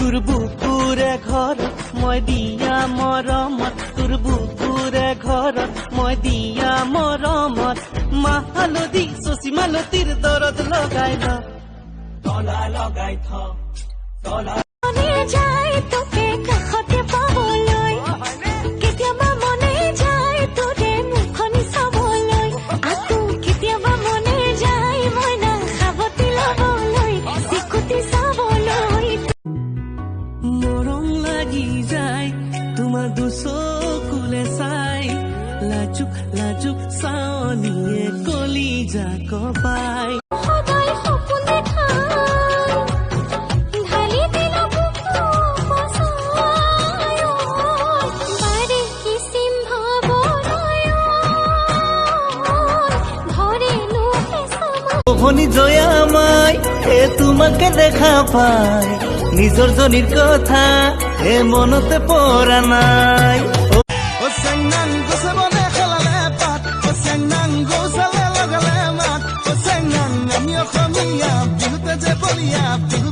তোৰ বুকুৰে ঘৰত মই দিয়া মৰমত, তোৰ বুকুৰে ঘৰত মই দিয়া মৰমত, মাহ হালধি চচি মালতীৰ দৰত লগাই ল, তলা লগাই থ, তলা যায় তোকে কাষতে পাবলৈ, কেতিয়াবা মনে যায় তোৰে মুখনি চাবলৈ, আকৌ কেতিয়াবা মনে যায় মইনা সাৱটি ল'বলৈ, চিকুটি চাবলৈ। মৰম লাগি যায় তোমাৰ দুচকুলে চাই, লাজুক লাজুক চাৱনিয়ে কলিজা কপাই। সদায় সপোন দেখাই ঢালি দিল বুকু বচাই, বাৰে কিচিম ভাৱনাই ধৰেনো হেঁচা ভনী জয়ামাই এ তোমাকে দেখা পাই, নিজৰ জনীৰ কথা এ মনতে পৰা নাই। চেংনাং গছে বনে খেলালে পাত, চেংনাং গৌচালে লগালে মাত, চেংনাং আমি অসমীয়া বিহুতে যে বলিয়া বিহু